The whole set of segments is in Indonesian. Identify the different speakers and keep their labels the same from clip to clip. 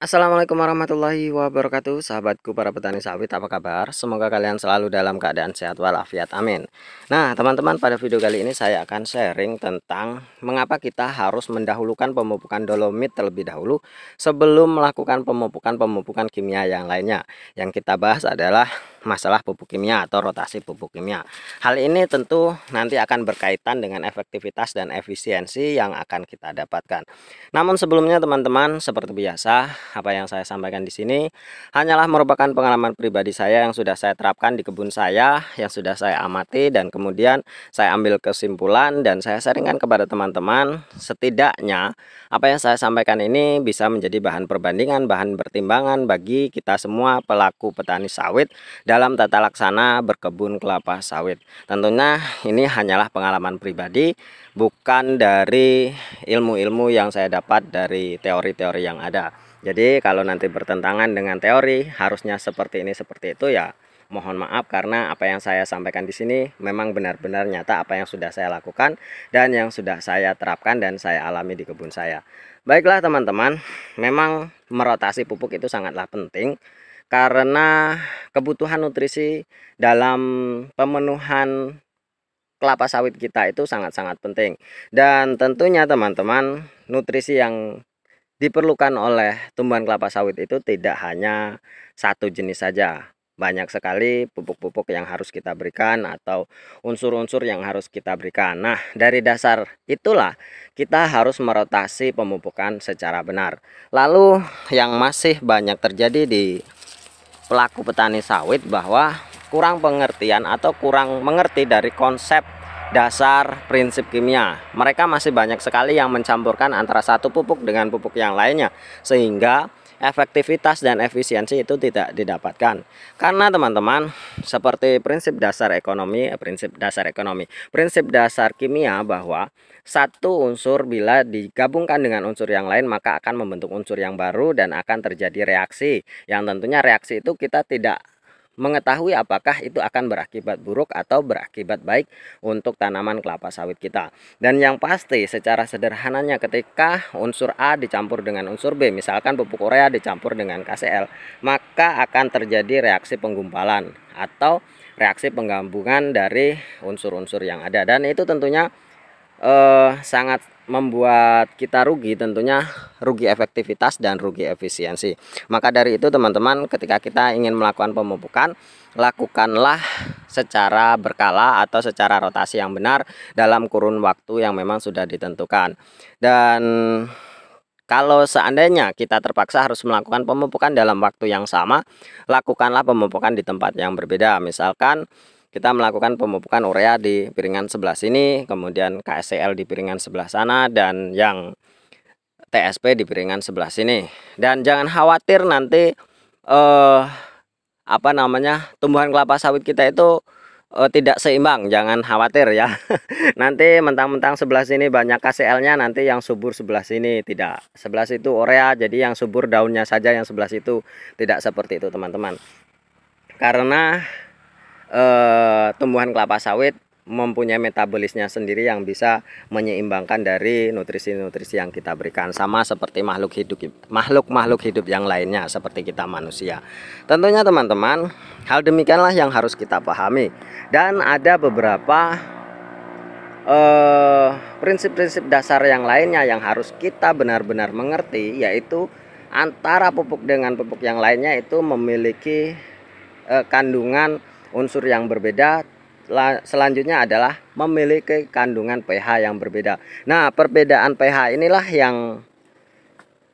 Speaker 1: Assalamualaikum warahmatullahi wabarakatuh, sahabatku para petani sawit, apa kabar? Semoga kalian selalu dalam keadaan sehat walafiat, amin. Nah teman-teman, pada video kali ini saya akan sharing tentang mengapa kita harus mendahulukan pemupukan dolomit terlebih dahulu sebelum melakukan pemupukan kimia yang lainnya. Yang kita bahas adalah masalah pupuk kimia atau rotasi pupuk kimia. Hal ini tentu nanti akan berkaitan dengan efektivitas dan efisiensi yang akan kita dapatkan. Namun sebelumnya teman-teman, seperti biasa, apa yang saya sampaikan di sini hanyalah merupakan pengalaman pribadi saya yang sudah saya terapkan di kebun saya, yang sudah saya amati, dan kemudian saya ambil kesimpulan dan saya sharingkan kepada teman-teman. Setidaknya apa yang saya sampaikan ini bisa menjadi bahan perbandingan, bahan pertimbangan bagi kita semua pelaku petani sawit dalam tata laksana berkebun kelapa sawit. Tentunya ini hanyalah pengalaman pribadi, bukan dari ilmu-ilmu yang saya dapat dari teori-teori yang ada. Jadi kalau nanti bertentangan dengan teori harusnya seperti ini seperti itu, ya mohon maaf, karena apa yang saya sampaikan di sini memang benar-benar nyata apa yang sudah saya lakukan dan yang sudah saya terapkan dan saya alami di kebun saya. Baiklah teman-teman, memang merotasi pupuk itu sangatlah penting karena kebutuhan nutrisi dalam pemenuhan kelapa sawit kita itu sangat-sangat penting. Dan tentunya teman-teman, nutrisi yang diperlukan oleh tumbuhan kelapa sawit itu tidak hanya satu jenis saja. Banyak sekali pupuk-pupuk yang harus kita berikan atau unsur-unsur yang harus kita berikan. Nah, dari dasar itulah kita harus merotasi pemupukan secara benar. Lalu yang masih banyak terjadi di pelaku petani sawit bahwa kurang pengertian atau kurang mengerti dari konsep dasar prinsip kimia. Mereka masih banyak sekali yang mencampurkan antara satu pupuk dengan pupuk yang lainnya, sehingga efektivitas dan efisiensi itu tidak didapatkan. Karena teman-teman, seperti prinsip dasar kimia bahwa satu unsur bila digabungkan dengan unsur yang lain maka akan membentuk unsur yang baru dan akan terjadi reaksi. Yang tentunya reaksi itu kita tidak mengetahui apakah itu akan berakibat buruk atau berakibat baik untuk tanaman kelapa sawit kita. Dan yang pasti secara sederhananya, ketika unsur A dicampur dengan unsur B, misalkan pupuk urea dicampur dengan KCl, maka akan terjadi reaksi penggumpalan atau reaksi penggabungan dari unsur-unsur yang ada, dan itu tentunya sangat membuat kita rugi, tentunya rugi efektivitas dan rugi efisiensi. Maka dari itu teman-teman, ketika kita ingin melakukan pemupukan, lakukanlah secara berkala atau secara rotasi yang benar dalam kurun waktu yang memang sudah ditentukan. Dan kalau seandainya kita terpaksa harus melakukan pemupukan dalam waktu yang sama, lakukanlah pemupukan di tempat yang berbeda. Misalkan kita melakukan pemupukan urea di piringan sebelah sini, kemudian KSCL di piringan sebelah sana, dan yang TSP di piringan sebelah sini. Dan jangan khawatir nanti tumbuhan kelapa sawit kita itu tidak seimbang, jangan khawatir ya. Nanti mentang-mentang sebelah sini banyak KCl-nya, nanti yang subur sebelah sini tidak. Sebelah situ urea, jadi yang subur daunnya saja yang sebelah situ. Tidak seperti itu teman-teman. Karena tumbuhan kelapa sawit mempunyai metabolisnya sendiri yang bisa menyeimbangkan dari nutrisi-nutrisi yang kita berikan, sama seperti makhluk hidup yang lainnya seperti kita manusia. Tentunya teman-teman, hal demikianlah yang harus kita pahami, dan ada beberapa prinsip-prinsip dasar yang lainnya yang harus kita benar-benar mengerti, yaitu antara pupuk dengan pupuk yang lainnya itu memiliki kandungan unsur yang berbeda. Selanjutnya adalah memiliki kandungan pH yang berbeda. Nah, perbedaan pH inilah yang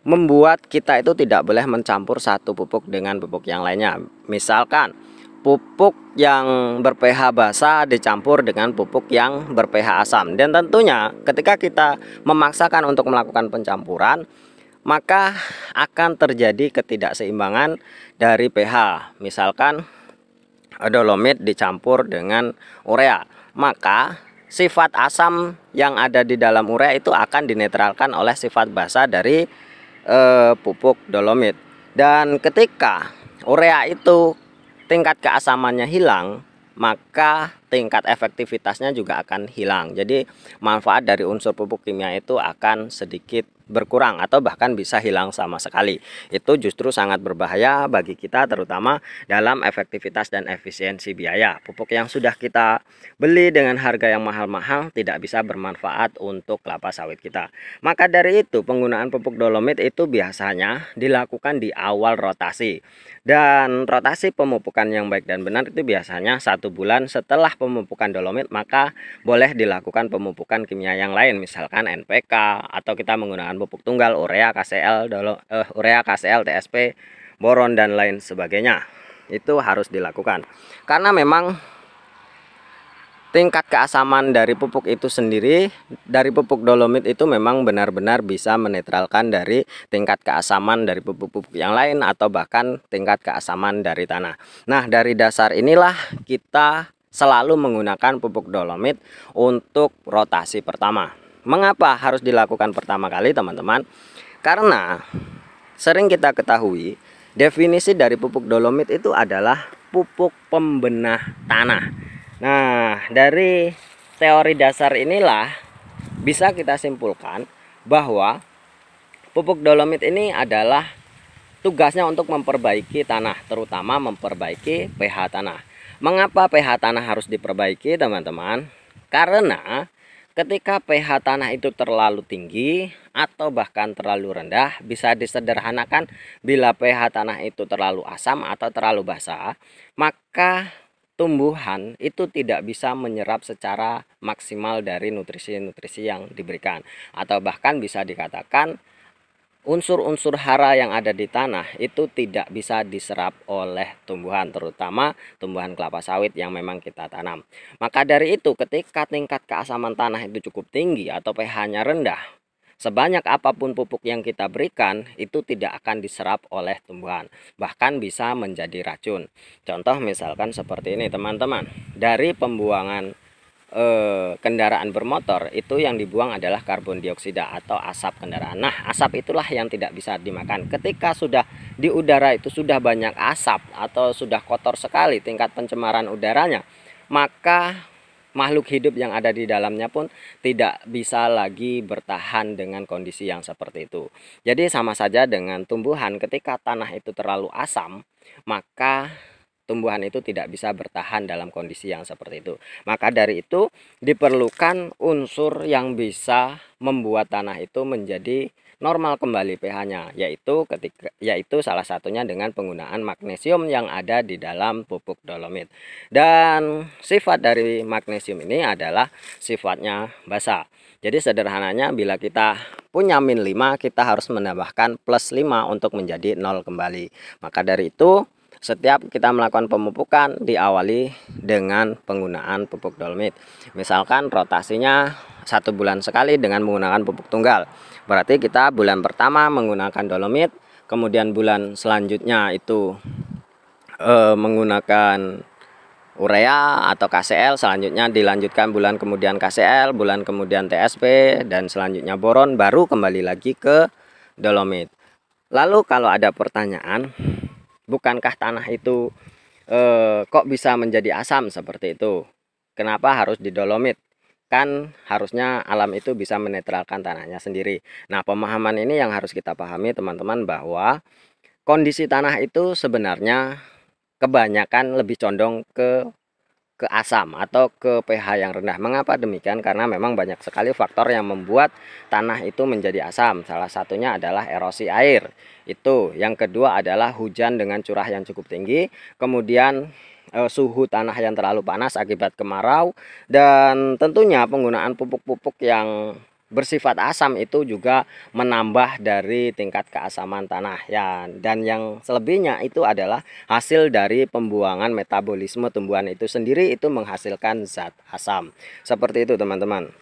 Speaker 1: membuat kita itu tidak boleh mencampur satu pupuk dengan pupuk yang lainnya. Misalkan pupuk yang ber-pH basa dicampur dengan pupuk yang ber-pH asam, dan tentunya ketika kita memaksakan untuk melakukan pencampuran, maka akan terjadi ketidakseimbangan dari pH. Misalkan dolomit dicampur dengan urea, maka sifat asam yang ada di dalam urea itu akan dinetralkan oleh sifat basa dari pupuk dolomit. Dan ketika urea itu tingkat keasamannya hilang, maka tingkat efektivitasnya juga akan hilang. Jadi manfaat dari unsur pupuk kimia itu akan sedikit berkurang atau bahkan bisa hilang sama sekali. Itu justru sangat berbahaya bagi kita, terutama dalam efektivitas dan efisiensi biaya. Pupuk yang sudah kita beli dengan harga yang mahal-mahal tidak bisa bermanfaat untuk kelapa sawit kita. Maka dari itu penggunaan pupuk dolomit itu biasanya dilakukan di awal rotasi. Dan rotasi pemupukan yang baik dan benar itu biasanya 1 bulan setelah pemupukan dolomit, maka boleh dilakukan pemupukan kimia yang lain, misalkan NPK, atau kita menggunakan pupuk tunggal urea, KCL, TSP, boron dan lain sebagainya. Itu harus dilakukan karena memang tingkat keasaman dari pupuk itu sendiri, dari pupuk dolomit itu memang benar-benar bisa menetralkan dari tingkat keasaman dari pupuk-pupuk yang lain atau bahkan tingkat keasaman dari tanah. Nah, dari dasar inilah kita selalu menggunakan pupuk dolomit untuk rotasi pertama. Mengapa harus dilakukan pertama kali, teman-teman? Karena sering kita ketahui definisi dari pupuk dolomit itu adalah pupuk pembenah tanah. Nah, dari teori dasar inilah bisa kita simpulkan bahwa pupuk dolomit ini adalah tugasnya untuk memperbaiki tanah, terutama memperbaiki pH tanah. Mengapa pH tanah harus diperbaiki, teman-teman? Karena ketika pH tanah itu terlalu tinggi atau bahkan terlalu rendah, bisa disederhanakan bila pH tanah itu terlalu asam atau terlalu basah, maka tumbuhan itu tidak bisa menyerap secara maksimal dari nutrisi-nutrisi yang diberikan, atau bahkan bisa dikatakan unsur-unsur hara yang ada di tanah itu tidak bisa diserap oleh tumbuhan, terutama tumbuhan kelapa sawit yang memang kita tanam. Maka dari itu ketika tingkat keasaman tanah itu cukup tinggi atau pH-nya rendah, sebanyak apapun pupuk yang kita berikan itu tidak akan diserap oleh tumbuhan, bahkan bisa menjadi racun. Contoh misalkan seperti ini, teman-teman. Dari pembuangan kendaraan bermotor itu yang dibuang adalah karbon dioksida atau asap kendaraan. Nah, asap itulah yang tidak bisa dimakan. Ketika sudah di udara itu sudah banyak asap atau sudah kotor sekali tingkat pencemaran udaranya, maka makhluk hidup yang ada di dalamnya pun tidak bisa lagi bertahan dengan kondisi yang seperti itu. Jadi sama saja dengan tumbuhan, ketika tanah itu terlalu asam, maka tumbuhan itu tidak bisa bertahan dalam kondisi yang seperti itu. Maka dari itu diperlukan unsur yang bisa membuat tanah itu menjadi normal kembali pH-nya, yaitu salah satunya dengan penggunaan magnesium yang ada di dalam pupuk dolomit. Dan sifat dari magnesium ini adalah sifatnya basa. Jadi sederhananya bila kita punya min 5, kita harus menambahkan plus 5 untuk menjadi 0 kembali. Maka dari itu setiap kita melakukan pemupukan diawali dengan penggunaan pupuk dolomit. Misalkan rotasinya 1 bulan sekali dengan menggunakan pupuk tunggal. Berarti kita bulan pertama menggunakan dolomit, kemudian bulan selanjutnya itu menggunakan urea atau KCL, selanjutnya dilanjutkan bulan kemudian KCL, bulan kemudian TSP, dan selanjutnya boron, baru kembali lagi ke dolomit. Lalu kalau ada pertanyaan, bukankah tanah itu kok bisa menjadi asam seperti itu? Kenapa harus didolomit? Kan harusnya alam itu bisa menetralkan tanahnya sendiri. Nah, pemahaman ini yang harus kita pahami, teman-teman, bahwa kondisi tanah itu sebenarnya kebanyakan lebih condong ke asam atau ke pH yang rendah. Mengapa demikian? Karena memang banyak sekali faktor yang membuat tanah itu menjadi asam. Salah satunya adalah erosi air. Itu. Yang kedua adalah hujan dengan curah yang cukup tinggi. Kemudian suhu tanah yang terlalu panas akibat kemarau, dan tentunya penggunaan pupuk-pupuk yang bersifat asam itu juga menambah dari tingkat keasaman tanah ya. Dan yang selebihnya itu adalah hasil dari pembuangan metabolisme tumbuhan itu sendiri, itu menghasilkan zat asam. Seperti itu, teman-teman.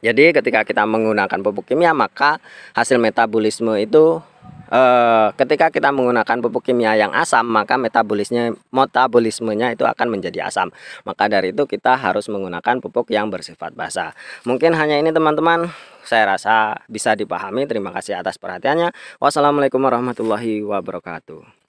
Speaker 1: Jadi ketika kita menggunakan pupuk kimia, maka hasil metabolisme itu ketika kita menggunakan pupuk kimia yang asam, maka metabolismenya itu akan menjadi asam. Maka dari itu kita harus menggunakan pupuk yang bersifat basa. Mungkin hanya ini, teman-teman, saya rasa bisa dipahami. Terima kasih atas perhatiannya. Wassalamualaikum warahmatullahi wabarakatuh.